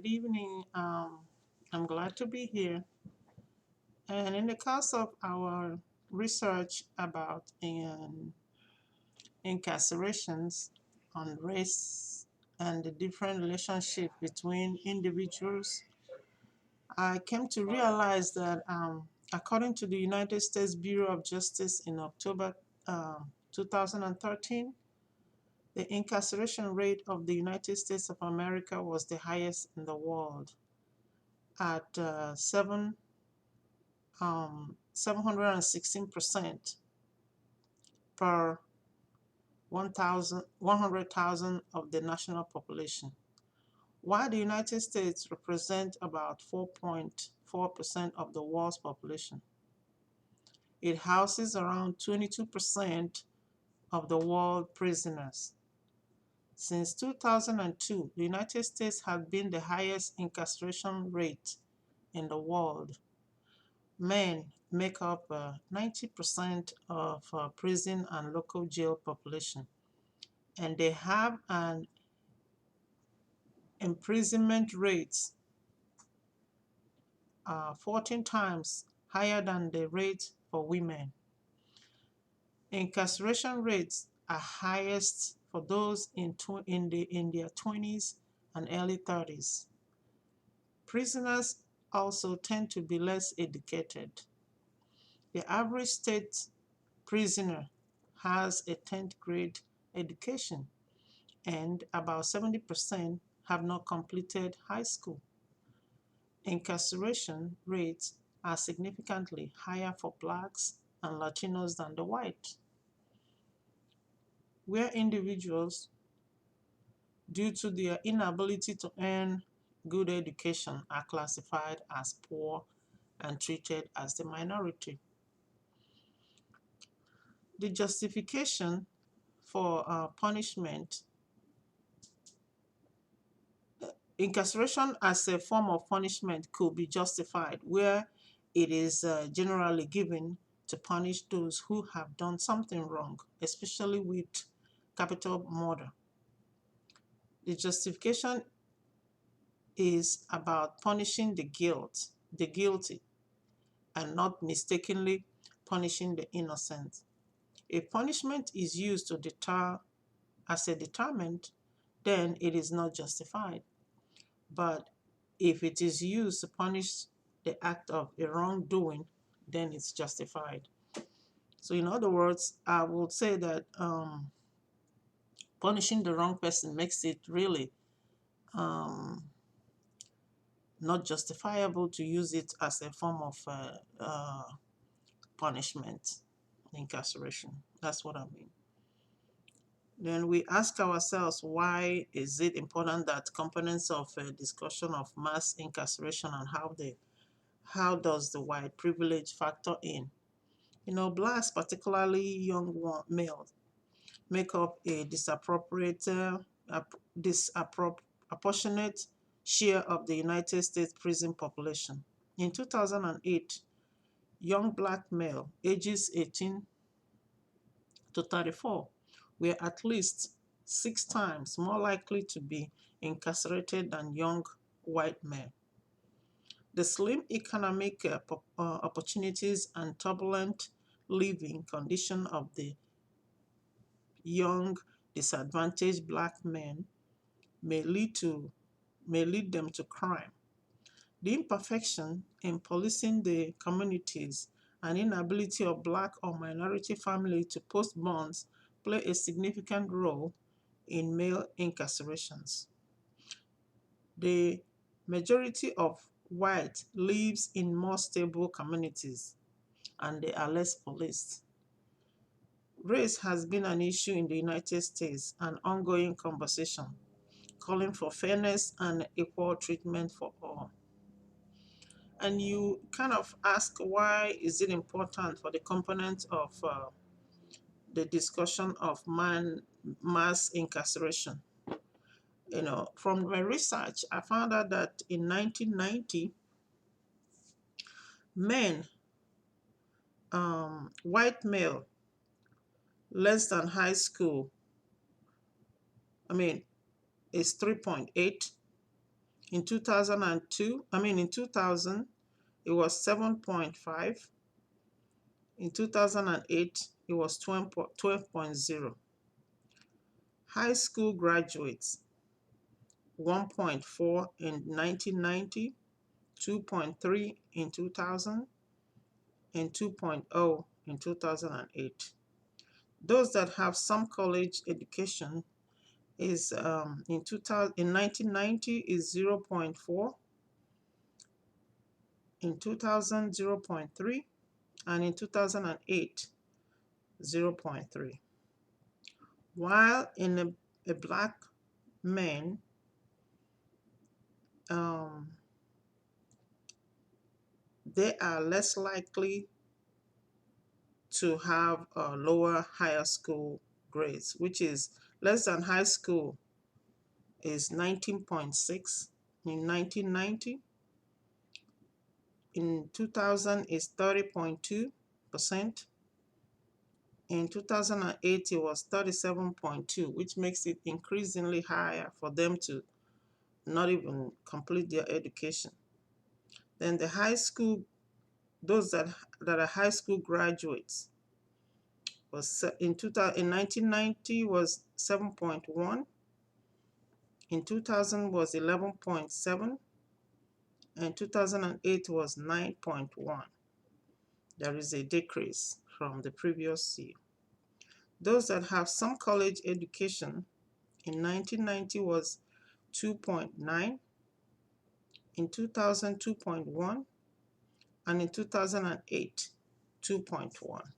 Good evening. I'm glad to be here. And in the course of our research about incarcerations on race and the different relationship between individuals, I came to realize that according to the United States Bureau of Justice in October 2013, the incarceration rate of the United States of America was the highest in the world at 716% per 100,000 of the national population. While the United States represents about 4.4% of the world's population, it houses around 22% of the world prisoners. Since 2002, the United States has been the highest incarceration rate in the world. Men make up 90% of prison and local jail population, and they have an imprisonment rate 14 times higher than the rate for women. Incarceration rates are highest for those in their 20s and early 30s. Prisoners also tend to be less educated. The average state prisoner has a 10th grade education, and about 70% have not completed high school. Incarceration rates are significantly higher for blacks and Latinos than the white, where individuals, due to their inability to earn good education, are classified as poor and treated as the minority. The justification for punishment, incarceration as a form of punishment could be justified where it is generally given to punish those who have done something wrong, especially with capital murder. The justification is about punishing the guilty, and not mistakenly punishing the innocent. If punishment is used to deter as a deterrent, then it is not justified. But if it is used to punish the act of a wrongdoing, then it's justified. So in other words, I would say that punishing the wrong person makes it really not justifiable to use it as a form of punishment, incarceration. That's what I mean. Then we ask ourselves, why is it important that components of a discussion of mass incarceration and how does the white privilege factor in? Blacks, particularly young males, make up a disproportionate share of the United States prison population. In 2008, young black male ages 18 to 34 were at least 6 times more likely to be incarcerated than young white men. The slim economic opportunities and turbulent living condition of the young disadvantaged black men may lead them to crime. The imperfection in policing the communities and inability of black or minority families to post bonds play a significant role in male incarcerations. The majority of white lives in more stable communities and they are less policed. Race has been an issue in the United States, an ongoing conversation calling for fairness and equal treatment for all. And you kind of ask, why is it important for the component of the discussion of mass incarceration? From my research, I found out that in 1990, men, white male, less than high school, is 3.8. In 2002, in 2000, it was 7.5. In 2008, it was 12.0. High school graduates, 1.4 in 1990, 2.3 in 2000, and 2.0 in 2008. Those that have some college education is in 1990 is 0.4, in 2000 0.3, and in 2008 0.3. While in a black man, they are less likely to have lower higher school grades, which is less than high school is 19.6 in 1990. In 2000 is 30.2%. In 2008 it was 37.2, which makes it increasingly higher for them to not even complete their education. Then the high school, those that are high school graduates, was in 1990 was 7.1, in 2000 was 11.7, and 2008 was 9.1. There is a decrease from the previous year. Those that have some college education in 1990 was 2.9, in 2000 2.1, and in 2008 2.1.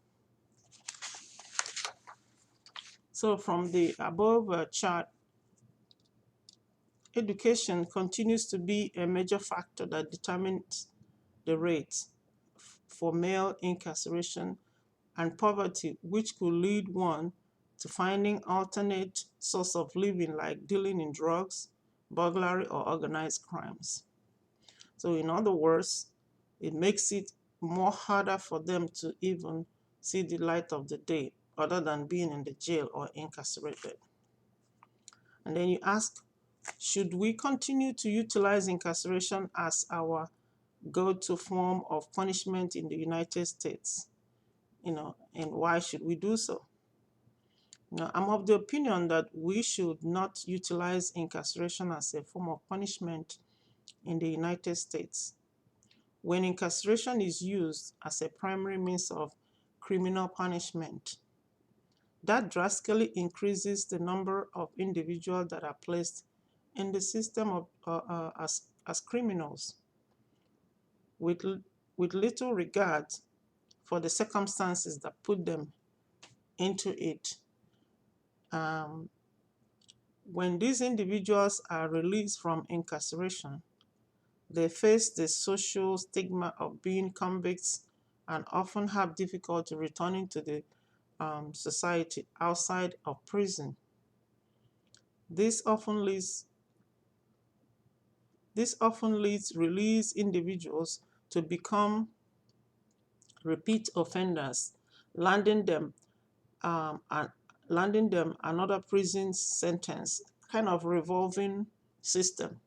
So from the above chart, education continues to be a major factor that determines the rate for male incarceration and poverty, which could lead one to finding alternate source of living like dealing in drugs, burglary, or organized crimes. So in other words, it makes it more harder for them to even see the light of the day other than being in the jail or incarcerated. And then you ask, should we continue to utilize incarceration as our go-to form of punishment in the United States? And why should we do so? I'm of the opinion that we should not utilize incarceration as a form of punishment in the United States. When incarceration is used as a primary means of criminal punishment, that drastically increases the number of individuals that are placed in the system as criminals with little regard for the circumstances that put them into it. When these individuals are released from incarceration, they face the social stigma of being convicts and often have difficulty returning to the society outside of prison. This often leads released individuals to become repeat offenders, landing them another prison sentence, kind of revolving system,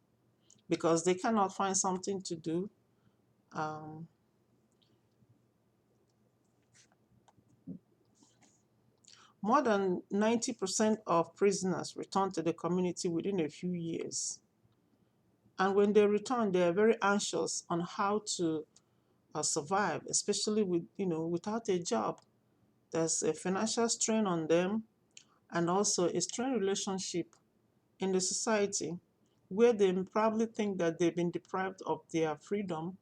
because they cannot find something to do. More than 90% of prisoners return to the community within a few years. And when they return, they are very anxious on how to survive, especially without a job. There's a financial strain on them and also a strained relationship in the society where they probably think that they've been deprived of their freedom,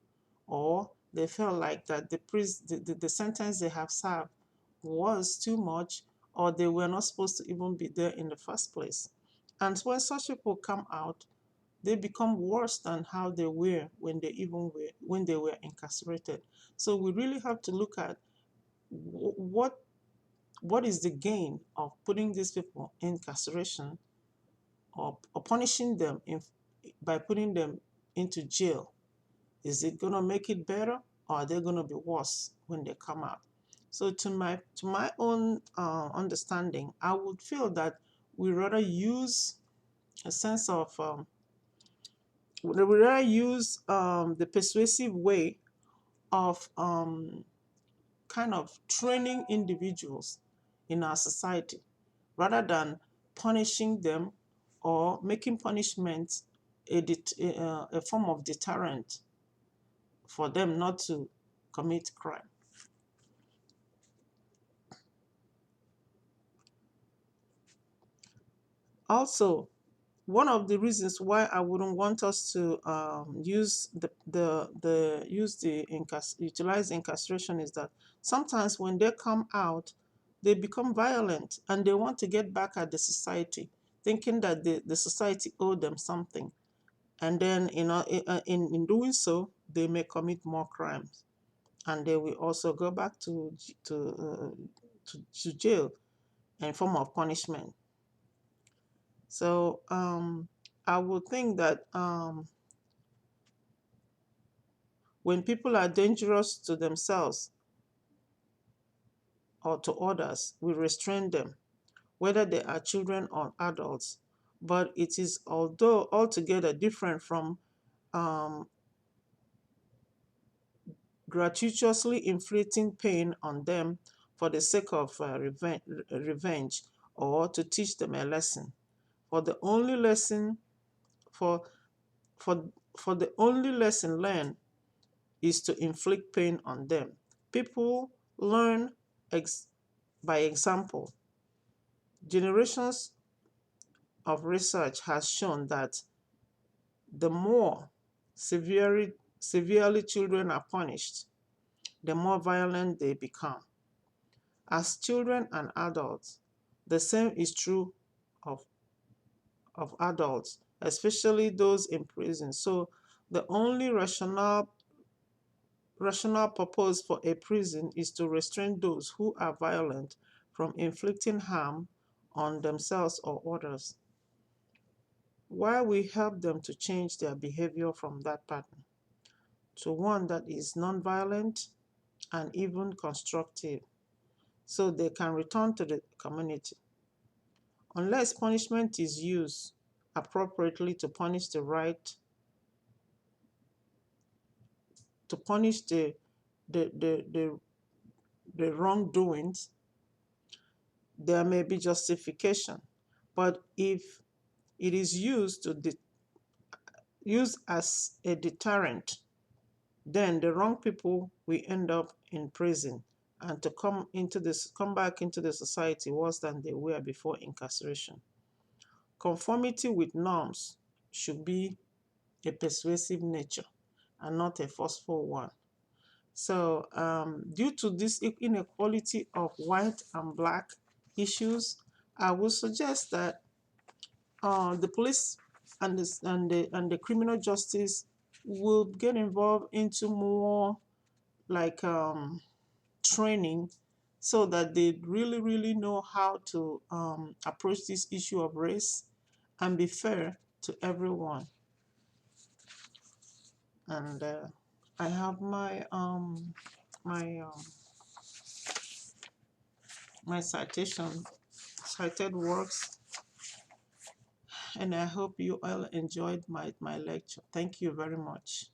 or they felt like that the sentence they have served was too much, or they were not supposed to even be there in the first place. And when such people come out, they become worse than how they were when they were incarcerated. So we really have to look at what is the gain of putting these people in incarceration, or punishing them by putting them into jail. Is it going to make it better, or are they going to be worse when they come out? So to my own understanding, I would feel that we rather use a sense of They would rather use the persuasive way of kind of training individuals in our society rather than punishing them or making punishment a form of deterrent for them not to commit crime. Also, one of the reasons why I wouldn't want us to use utilize incarceration is that sometimes when they come out, they become violent and they want to get back at the society, thinking that the society owed them something, and then in doing so, they may commit more crimes, and they will also go back to jail in form of punishment. So I would think that when people are dangerous to themselves or to others, we restrain them, whether they are children or adults. But it is although altogether different from um, gratuitously inflicting pain on them for the sake of revenge or to teach them a lesson. For the only lesson for for for the only lesson learned is to inflict pain on them. People learn by example. Generations of research has shown that the more severely children are punished, the more violent they become. As children and adults, the same is true of, of adults, especially those in prison. So the only rational purpose for a prison is to restrain those who are violent from inflicting harm on themselves or others, while we help them to change their behavior from that pattern to one that is nonviolent and even constructive, so they can return to the community. Unless punishment is used appropriately to punish the, the, the, the wrongdoings, there may be justification. But if it is used as a deterrent, then the wrong people will end up in prison and to come back into the society worse than they were before incarceration. Conformity with norms should be a persuasive nature and not a forceful one. So, due to this inequality of white and black issues, I would suggest that the police and the criminal justice will get involved into more like training, so that they really know how to approach this issue of race and be fair to everyone. And I have my my cited works, and I hope you all enjoyed my lecture. Thank you very much.